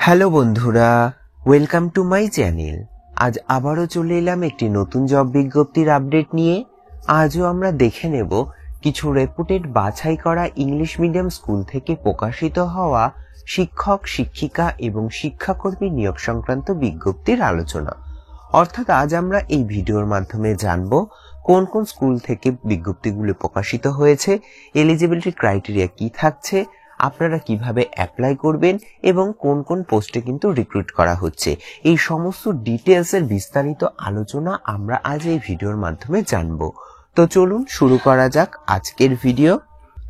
Hello বন্ধুরা, welcome to my channel. আজ আবারও চলে এলাম একটি নতুন জব বিজ্ঞপ্তির আপডেট নিয়ে। আজও আমরা দেখে নেব কিছু রেপুটেড বাছাই করা ইংলিশ মিডিয়াম স্কুল থেকে প্রকাশিত হওয়া শিক্ষক, শিক্ষিকা এবং শিক্ষাকর্মী নিয়োগ সংক্রান্ত বিজ্ঞপ্তির আলোচনা। অর্থাৎ আজ আমরা এই ভিডিওর মাধ্যমে জানব কোন কোন স্কুল থেকে বিজ্ঞপ্তিগুলো প্রকাশিত হয়েছে, এলিজিবিলিটি ক্রাইটেরিয়া কি থাকছে, আপনারা কিভাবে অ্যাপ্লাই করবেন এবং কোন কোন পোস্টে কিন্তু রিক্রুট করা হচ্ছে। এই সমস্ত ডিটেলসের বিস্তারিত আলোচনা আমরা আজ এই ভিডিওর মাধ্যমে জানব। তো চলুন শুরু করা যাক আজকের ভিডিও।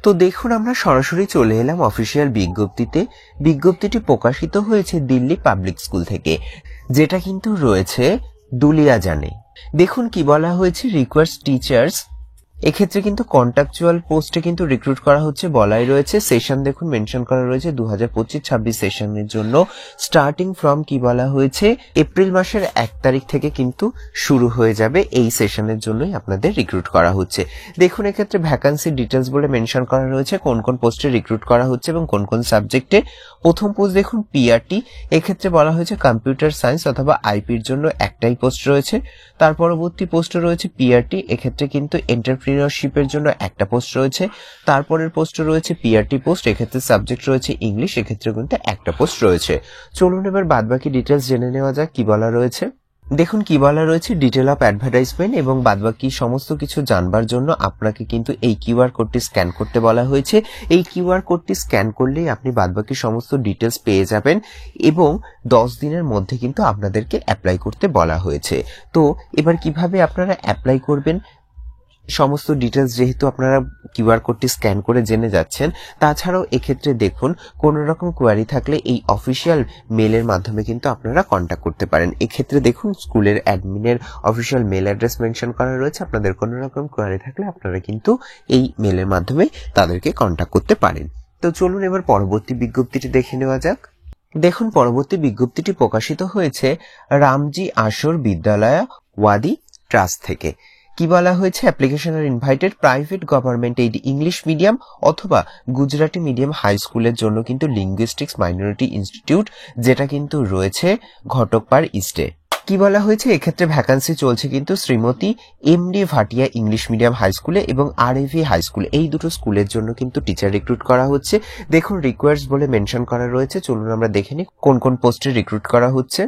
তো দেখুন, আমরা সরাসরি চলে এলাম অফিসিয়াল বিজ্ঞপ্তিতে। বিজ্ঞপ্তিটি প্রকাশিত হয়েছে দিল্লি পাবলিক স্কুল থেকে, যেটা কিন্তু রয়েছে দুলিয়াজানে। দেখুন কি বলা হয়েছে, রিকোয়ার্স টিচার্স। এক্ষেত্রে কিন্তু কন্ট্রাকচুয়াল পোস্টে কিন্তু রিক্রুট করা হচ্ছে বলাই রয়েছে। সেশন দেখুন মেনশন করা রয়েছে 2025-26 সেশনের জন্য। স্টার্টিং ফ্রম কি বলা হয়েছে, এপ্রিল মাসের 1 তারিখ থেকে কিন্তু শুরু হয়ে যাবে। এই সেশনের জন্যই আপনাদের রিক্রুট করা হচ্ছে। দেখুন এক্ষেত্রে ভ্যাকান্সি ডিটেলস বলে মেনশন করা রয়েছে কোন কোন পোস্টে রিক্রুট করা হচ্ছে এবং কোন কোন সাবজেক্টে। প্রথম পোস্ট দেখুন পিআরটি, এক্ষেত্রে বলা হয়েছে কম্পিউটার সায়েন্স অথবা আইপির জন্য একটাই পোস্ট রয়েছে। তার পরবর্তী পোস্টে রয়েছে পিআরটি, এক্ষেত্রে কিন্তু এন্টারপ্রেনিয়রশিপের জন্য একটা পোস্ট রয়েছে। তারপরের পোস্টে রয়েছে পিআরটি পোস্ট, এক্ষেত্রে সাবজেক্ট রয়েছে ইংলিশ, এক্ষেত্রে কিন্তু একটা পোস্ট রয়েছে। চলুন এবার বাদবাকি ডিটেলস জেনে নেওয়া যাক কি বলা রয়েছে। দেখুন কি বলা রয়েছে, ডিটেল অফ অ্যাডভার্টাইজমেন্ট এবং বাদবাকি সমস্ত কিছু জানবার জন্য আপনাকে কিন্তু এই কিউআর কোডটি স্ক্যান করতে বলা হয়েছে। এই কিউআর কোডটি স্ক্যান করলেই আপনি বাদবাকি সমস্ত ডিটেলস পেয়ে যাবেন এবং 10 দিনের মধ্যে কিন্তু আপনাদেরকে অ্যাপ্লাই করতে বলা হয়েছে। তো এবার কিভাবে আপনারা অ্যাপ্লাই করবেন সমস্ত ডিটেলস যেহেতু আপনারা কিউআর কোডটি স্ক্যান করে জেনে যাচ্ছেন। তাছাড়াও এক্ষেত্রে দেখুন কোনো রকম কোয়ারি থাকলে এই অফিসিয়াল মেলের মাধ্যমে কিন্তু আপনারা কন্ট্যাক্ট করতে পারেন। এক্ষেত্রে দেখুন স্কুলের অ্যাডমিনের অফিসিয়াল মেল অ্যাড্রেস মেনশন করা রয়েছে। আপনাদের কোনো রকম কোয়ারি থাকলে আপনারা কিন্তু এই মেলের মাধ্যমে তাদেরকে কন্ট্যাক্ট করতে পারেন। তো চলুন এবার পরবর্তী বিজ্ঞপ্তিটি দেখে নেওয়া যাক। দেখুন পরবর্তী বিজ্ঞপ্তিটি প্রকাশিত হয়েছে রামজি আসর বিদ্যালয় ওয়াদি ট্রাস্ট থেকে। কি বলা হয়েছে, অ্যাপ্লিকেশন আর invited private government aid English medium অথবা গুজরাটি মিডিয়াম হাই স্কুলের জন্য কিন্তু লিঙ্গুইস্টিক্স মাইনরিটি ইনস্টিটিউট, যেটা কিন্তু রয়েছে ঘটকপাড় ইস্টে। কি বলা হয়েছে, এক্ষেত্রে ভ্যাকান্সি চলছে কিন্তু Shrimati MD Bhatia English medium high স্কুলে এবং আরএভি হাই স্কুল, এই দুটো স্কুলের জন্য কিন্তু টিচার রিক্রুট করা হচ্ছে। দেখুন রিকোয়ার্স বলে মেনশন করা রয়েছে। চলুন আমরা দেখে নিই কোন কোন পোস্টে রিক্রুট করা হচ্ছে।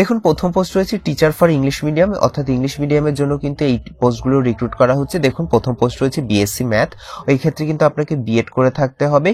দেখুন প্রথম পোস্ট রয়েছে টিচার ফর ইংলিশ মিডিয়াম, অর্থাৎ ইংলিশ মিডিয়ামের জন্য কিন্তু এই পোস্টগুলো রিক্রুট করা হচ্ছে। দেখুন প্রথম পোস্ট রয়েছে বিএসসি ম্যাথ, ওই ক্ষেত্রে কিন্তু আপনাকে বিএড করে থাকতে হবে।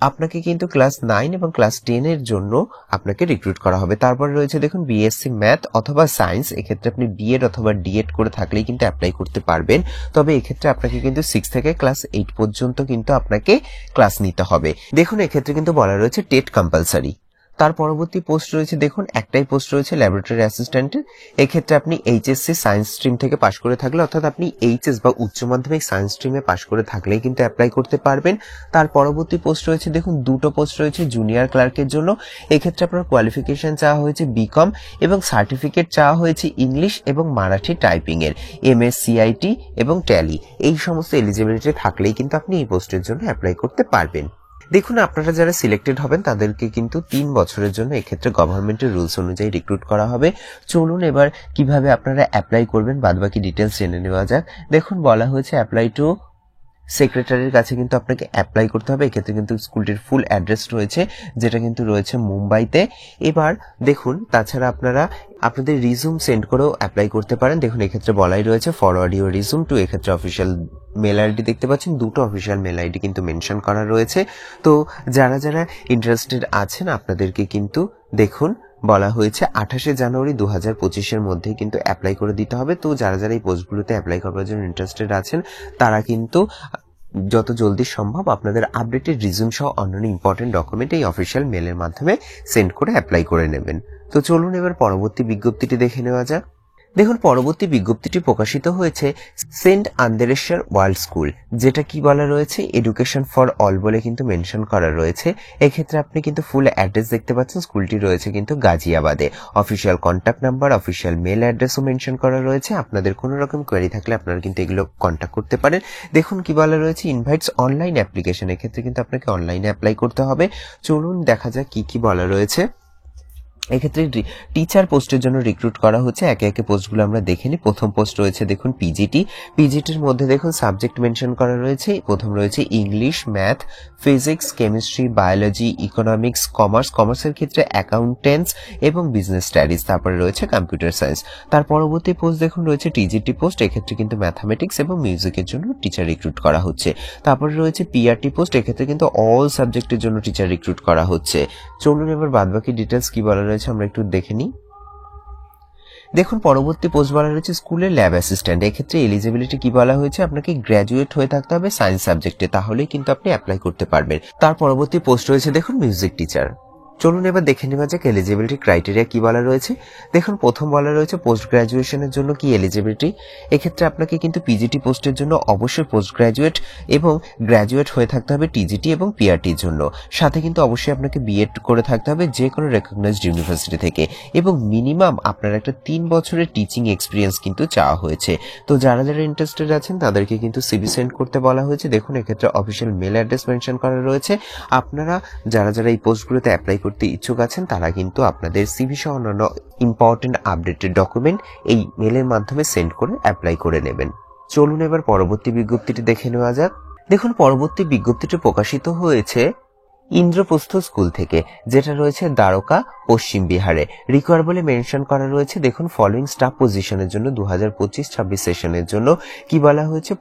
আপনাকে কিন্তু ক্লাস 9 এবং ক্লাস 10 এর জন্য আপনাকে রিক্রুট করা হবে। তারপরে রয়েছে দেখুন বিএসসি ম্যাথ অথবা সায়েন্স, এক্ষেত্রে আপনি বিএড অথবা ডিএড করে থাকলেই কিন্তু অ্যাপ্লাই করতে পারবেন। তবে এক্ষেত্রে আপনাকে কিন্তু 6 থেকে ক্লাস 8 পর্যন্ত কিন্তু আপনাকে ক্লাস নিতে হবে। দেখুন এক্ষেত্রে কিন্তু বলা রয়েছে টেট কম্পালসারি। তার পরবর্তী পোস্ট রয়েছে দেখুন একটাই পোস্ট রয়েছে ল্যাবরেটরি অ্যাসিস্ট্যান্টের, এক্ষেত্রে আপনি এইচএসসি সায়েন্স স্ট্রিম থেকে পাশ করে থাকলে, অর্থাৎ আপনি এইচএস বা উচ্চ মাধ্যমিক সায়েন্স স্ট্রিমে পাশ করে থাকলেই কিন্তু অ্যাপ্লাই করতে পারবেন। তার পরবর্তী পোস্ট রয়েছে দেখুন দুটো পোস্ট রয়েছে জুনিয়র ক্লার্কের জন্য, এক্ষেত্রে আপনার কোয়ালিফিকেশন চাওয়া হয়েছে বিকম এবং সার্টিফিকেট চাওয়া হয়েছে ইংলিশ এবং মারাঠি টাইপিং এর, এমএসসিআইটি এবং ট্যালি, এই সমস্ত এলিজিবিলিটি থাকলেই কিন্তু আপনি এই পোস্টের জন্য অ্যাপ্লাই করতে পারবেন। দেখুন আপনারা যারা সিলেক্টেড হবেন তাদেরকে কিন্তু 3 বছরের জন্য এক্ষেত্রে গভর্নমেন্টের রুলস অনুযায়ী রিক্রুট করা হবে। চলুন এবার কিভাবে আপনারা অ্যাপ্লাই করবেন বাদবাকি ডিটেলস জেনে নেওয়া যাক। দেখুন বলা হয়েছে অ্যাপ্লাই টু সেক্রেটারির কাছে কিন্তু আপনাকে অ্যাপ্লাই করতে হবে। এক্ষেত্রে কিন্তু স্কুলটির ফুল অ্যাড্রেস রয়েছে, যেটা কিন্তু রয়েছে মুম্বাইতে। এবার দেখুন তাছাড়া আপনারা আপনাদের রিজুম সেন্ড করেও অ্যাপ্লাই করতে পারেন। দেখুন এক্ষেত্রে বলাই রয়েছে ফরওয়ার্ড ইউর রিজুম টু, এক্ষেত্রে অফিসিয়াল মেল আইডি দেখতে পাচ্ছেন, দুটো অফিসিয়াল মেল আইডি কিন্তু মেনশন করা রয়েছে। তো যারা যারা ইন্টারেস্টেড আছেন আপনাদেরকে কিন্তু দেখুন বলা হয়েছে 28শে জানুয়ারি 2025-এর মধ্যে কিন্তু অ্যাপ্লাই করে দিতে হবে। তো যারা যারা এই পোস্টগুলোতে অ্যাপ্লাই করার জন্য ইন্টারেস্টেড আছেন তারা কিন্তু যত জলদি সম্ভব আপনাদের আপডেটেড রিজুম সহ অন্যান্য ইম্পর্টেন্ট ডকুমেন্ট এই অফিসিয়াল মেলের মাধ্যমে সেন্ড করে অ্যাপ্লাই করে নেবেন। তো চলুন এবার পরবর্তী বিজ্ঞপ্তিটি দেখে নেওয়া যাক। দেখুন পরবর্তী বিজ্ঞপ্তিটি প্রকাশিত হয়েছে সেন্ট আন্দ্রেসের ওয়ার্ল্ড স্কুল, যেটা কি বলা রয়েছে এডুকেশন ফর অল বলে কিন্তু মেনশন করা রয়েছে। এক্ষেত্রে আপনি কিন্তু ফুল অ্যাড্রেস দেখতে পাচ্ছেন, স্কুলটি রয়েছে কিন্তু গাজিয়াবাদে। Official contact number, official mail অ্যাড্রেসও মেনশন করা রয়েছে। আপনাদের কোনো রকম কোয়েরি থাকলে আপনারা কিন্তু এগুলো কন্ট্যাক্ট করতে পারেন। দেখুন কি বলা রয়েছে ইনভাইটস অনলাইন অ্যাপ্লিকেশন, এক্ষেত্রে কিন্তু আপনাকে অনলাইনে অ্যাপ্লাই করতে হবে। চলুন দেখা যাক কি কি বলা রয়েছে। এক্ষেত্রে টিচার পোস্টের জন্য রিক্রুট করা হচ্ছে। একে একে পোস্টগুলো আমরা দেখে নিই। প্রথম পোস্ট রয়েছে দেখুন পিজিটির মধ্যে দেখুন সাবজেক্ট মেনশন করা রয়েছে। প্রথম রয়েছে English, math, physics, chemistry, biology, economics, কমার্সের ক্ষেত্রে অ্যাকাউন্টেন্টস এবং বিজনেস স্টাডিজ। তারপরে রয়েছে কম্পিউটার সায়েন্স। তার পরবর্তী পোস্ট দেখুন রয়েছে টিজিটি পোস্ট, এক্ষেত্রে কিন্তু ম্যাথামেটিক্স এবং মিউজিকের জন্য টিচার রিক্রুট করা হচ্ছে। তারপরে রয়েছে পিআরটি পোস্ট, এক্ষেত্রে কিন্তু অল সাবজেক্টের জন্য টিচার রিক্রুট করা হচ্ছে। চলুন এবার বাদবাকি ডিটেলস কি বলা রয়েছে আমরা একটু দেখে নিই। দেখুন পরবর্তী পোস্ট বলা রয়েছে স্কুলের ল্যাব অ্যাসিস্ট্যান্ট, এক্ষেত্রে এলিজিবিলিটি কি বলা হয়েছে আপনাকে গ্র্যাজুয়েট হয়ে থাকতে হবে সায়েন্স সাবজেক্টে, তাহলেই কিন্তু আপনি অ্যাপ্লাই করতে পারবেন। তার পরবর্তী পোস্ট রয়েছে দেখুন মিউজিক টিচার। চলুন এবার দেখে নেওয়া যাক এলিজিবিলিটি ক্রাইটেরিয়া কি বলা রয়েছে। দেখুন প্রথম বলা রয়েছে পোস্ট গ্রাজুয়েশনের জন্য কি এলিজিবিলিটি। এক্ষেত্রে আপনাকে কিন্তু পিজিটি পোস্টের জন্য অবশ্যই পোস্ট গ্রাজুয়েট এবং গ্রাজুয়েট হয়ে থাকতে হবে টিজিটি এবং পিআরটির জন্য। সাথে কিন্তু অবশ্যই আপনাকে বিএড করে থাকতে হবে যে কোনো রেকগনাইজড ইউনিভার্সিটি থেকে, এবং মিনিমাম আপনার একটা 3 বছরের টিচিং এক্সপিরিয়েন্স কিন্তু চাওয়া হয়েছে। তো যারা যারা ইন্টারেস্টেড আছেন তাদেরকে কিন্তু সিভি সেন্ড করতে বলা হয়েছে। দেখুন এক্ষেত্রে অফিসিয়াল মেল অ্যাড্রেস মেনশন করা রয়েছে। আপনারা যারা যারা এই পোস্টগুলোতে অ্যাপ্লাই করতে ইচ্ছুক আছেন তারা কিন্তু আপনাদের সিভি সহ অন্যান্য ইম্পর্টেন্ট আপডেটেড ডকুমেন্ট এই মেলের মাধ্যমে সেন্ড করে অ্যাপ্লাই করে নেবেন। চলুন এবার পরবর্তী বিজ্ঞপ্তিটি দেখে নেওয়া যাক। দেখুন পরবর্তী বিজ্ঞপ্তিটি প্রকাশিত হয়েছে ইন্দ্রপ্রস্থ স্কুল থেকে, যেটা রয়েছে দ্বারকা, পশ্চিম বিহারে। রিকোয়ার বলে মেনশন করা রয়েছে। দেখুন ফলোইং স্টাফ পজিশনের জন্য 2025-26 সেশনের জন্য কি বলা হয়েছে।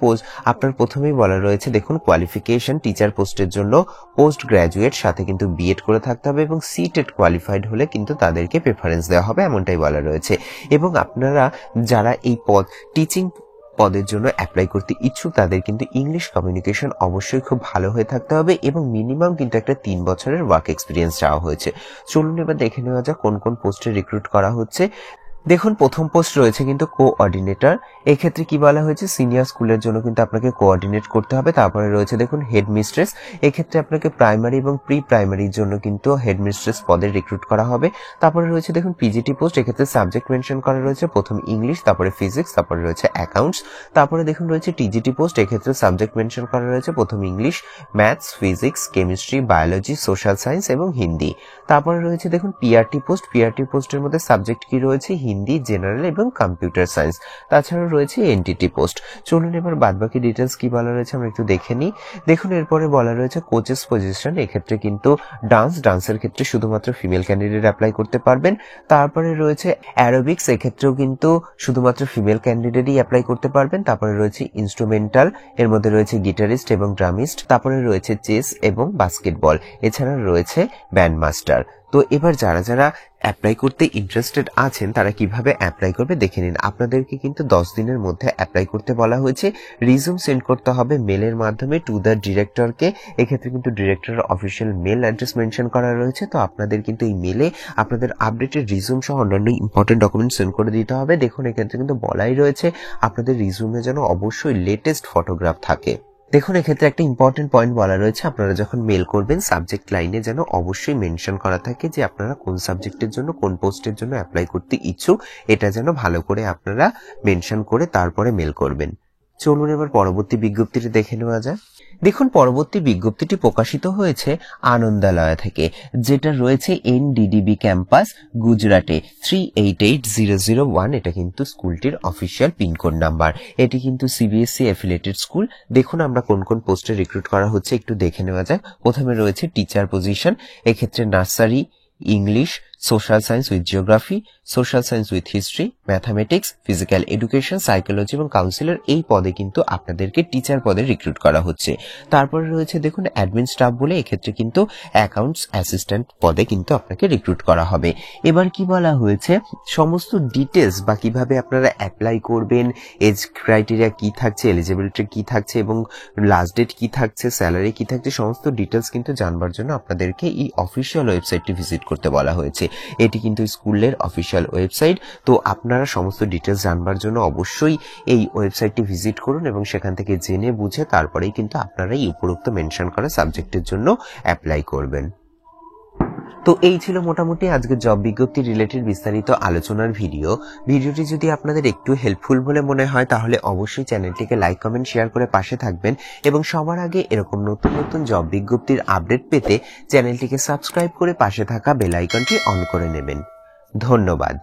আপনার প্রথমেই বলা রয়েছে দেখুন কোয়ালিফিকেশন টিচার পোস্টের জন্য পোস্ট গ্রাজুয়েট, সাথে কিন্তু বিএড করে থাকতে হবে এবং সিটেট কোয়ালিফাইড হলে কিন্তু তাদেরকে প্রেফারেন্স দেওয়া হবে, এমনটাই বলা রয়েছে। এবং আপনারা যারা এই টিচিং পদের জন্য অ্যাপ্লাই করতে ইচ্ছুক তাদের কিন্তু ইংলিশ কমিউনিকেশন অবশ্যই খুব ভালো হয়ে থাকতে হবে এবং মিনিমাম কিন্তু একটা 3 বছরের ওয়ার্ক এক্সপিরিয়েন্স চাওয়া হয়েছে। চলুন এবার দেখে নেওয়া যাক কোন কোন পোস্টে রিক্রুট করা হচ্ছে। দেখুন প্রথম পোস্ট রয়েছে কিন্তু কোঅর্ডিনেটর, এক্ষেত্রে কি বলা হয়েছে সিনিয়র স্কুলের জন্য কিন্তু আপনাকে কোঅর্ডিনেট করতে হবে। তারপরে রয়েছে দেখুন হেড মিস্ট্রেস, এক্ষেত্রে আপনাকে প্রাইমারি এবং প্রি প্রাইমারির জন্য কিন্তু হেড মিস্ট্রেস পদে রিক্রুট করা হবে। তারপরে রয়েছে দেখুন পিজিটি পোস্ট, এক্ষেত্রে সাবজেক্ট মেনশন করা রয়েছে প্রথম ইংলিশ, তারপরে ফিজিক্স, তারপরে রয়েছে অ্যাকাউন্টস। তারপরে দেখুন রয়েছে টিজিটি পোস্ট, এক্ষেত্রে সাবজেক্ট মেনশন করা রয়েছে প্রথম English, maths, physics, chemistry, biology, social science এবং হিন্দি। তারপরে রয়েছে দেখুন পিআরটি পোস্টের মধ্যে সাবজেক্ট কি রয়েছে হিন্দি, জেনারেল এবং কম্পিউটার সায়েন্স। তাছাড়াও রয়েছে এনটিটি পোস্ট। চলুন এবার বাদবাকি ডিটেলস কি বলা রয়েছে আমরা একটু দেখে নিই। দেখুন এরপরে বলা রয়েছে কোচেস পজিশন, এক্ষেত্রে কিন্তু ডান্সের ক্ষেত্রে শুধুমাত্র ফিমেল ক্যান্ডিডেট অ্যাপ্লাই করতে পারবেন। তারপরে রয়েছে অ্যারোবিক্স, এক্ষেত্রেও কিন্তু শুধুমাত্র ফিমেল ক্যান্ডিডেটই অ্যাপ্লাই করতে পারবেন। তারপরে রয়েছে ইনস্ট্রুমেন্টাল, এর মধ্যে রয়েছে গিটারিস্ট এবং ড্রামিস্ট। তারপরে রয়েছে চেস এবং বাস্কেটবল, এছাড়া রয়েছে ব্যান্ড মাস্টার। তো এবার যারা যারা অ্যাপ্লাই করতে ইন্টারেস্টেড আছেন তারা কিভাবে অ্যাপ্লাই করবে দেখে নিন। আপনাদেরকে কিন্তু 10 দিনের মধ্যে অ্যাপ্লাই করতে বলা হয়েছে। রিজিউম সেন্ড করতে হবে মেলের মাধ্যমে টু দ্য ডিরেক্টরকে, এক্ষেত্রে কিন্তু ডিরেক্টরের অফিসিয়াল মেল অ্যাড্রেস মেনশন করা রয়েছে। তো আপনাদের কিন্তু এই মেলে আপনাদের আপডেটেড রিজিউম সহ অন্যান্য ইম্পর্টেন্ট ডকুমেন্ট সেন্ড করে দিতে হবে। দেখুন এক্ষেত্রে কিন্তু বলাই রয়েছে আপনাদের রিজিউমে যেন অবশ্যই লেটেস্ট ফটোগ্রাফ থাকে। দেখুন এক্ষেত্রে একটা ইম্পর্টেন্ট পয়েন্ট বলা রয়েছে, আপনারা যখন মেল করবেন সাবজেক্ট লাইনে যেন অবশ্যই মেনশন করা থাকে যে আপনারা কোন সাবজেক্টের জন্য কোন পোস্টের জন্য অ্যাপ্লাই করতে ইচ্ছুক, এটা যেন ভালো করে আপনারা মেনশন করে তারপরে মেল করবেন। চলুন এবার পরবর্তী বিজ্ঞপ্তিটি দেখে নেওয়া যায়। দেখুন পরবর্তী বিজ্ঞপ্তিটি প্রকাশিত হয়েছে আনন্দালয় থেকে, যেটা রয়েছে এনডিডিবি ক্যাম্পাস গুজরাটে 388001, এটা কিন্তু স্কুলটির অফিসিয়াল পিনকোড নাম্বার। এটি কিন্তু সিবিএসসি অ্যাফিলিয়েটেড স্কুল। দেখুন আমরা কোন কোন পোস্টে রিক্রুট করা হচ্ছে একটু দেখে নেওয়া যাক। প্রথমে রয়েছে টিচার পজিশন, এক্ষেত্রে nursery, English, social science with geography, social science with history, mathematics, physical education, psychology এবং কাউন্সিলর, এই পদে কিন্তু আপনাদেরকে টিচার পদে রিক্রুট করা হচ্ছে। তারপরে রয়েছে দেখুন অ্যাডমিন স্টাফ বলে, এক্ষেত্রে কিন্তু অ্যাকাউন্টস অ্যাসিস্ট্যান্ট পদে কিন্তু আপনাকে রিক্রুট করা হবে। এবার কি বলা হয়েছে সমস্ত ডিটেলস বা কিভাবে আপনারা অ্যাপ্লাই করবেন, এজ ক্রাইটেরিয়া কি থাকছে, এলিজিবিলিটি কি থাকছে এবং লাস্ট ডেট কি থাকছে, স্যালারি কি থাকছে, সমস্ত ডিটেলস কিন্তু জানবার জন্য আপনাদেরকে এই অফিসিয়াল ওয়েবসাইটটি ভিজিট করতে বলা হয়েছে। এটি কিন্তু স্কুলের অফিসিয়াল ওয়েবসাইট। তো আপনারা সমস্ত ডিটেলস জানবার জন্য অবশ্যই এই ওয়েবসাইটটি ভিজিট করুন এবং সেখান থেকে জেনে বুঝে তারপরেই কিন্তু আপনারা এই উপরোক্ত মেনশন করা সাবজেক্টের জন্য অ্যাপ্লাই করবেন। তো এই ছিল মোটামুটি আজকের জব বিজ্ঞপ্তি রিলেটেড বিস্তারিত আলোচনার ভিডিওটি যদি আপনাদের একটু হেল্পফুল বলে মনে হয় তাহলে অবশ্যই চ্যানেলটিকে লাইক কমেন্ট শেয়ার করে পাশে থাকবেন এবং সবার আগে এরকম নতুন নতুন জব বিজ্ঞপ্তির আপডেট পেতে চ্যানেলটিকে সাবস্ক্রাইব করে পাশে থাকা বেল আইকনটি অন করে নেবেন। ধন্যবাদ।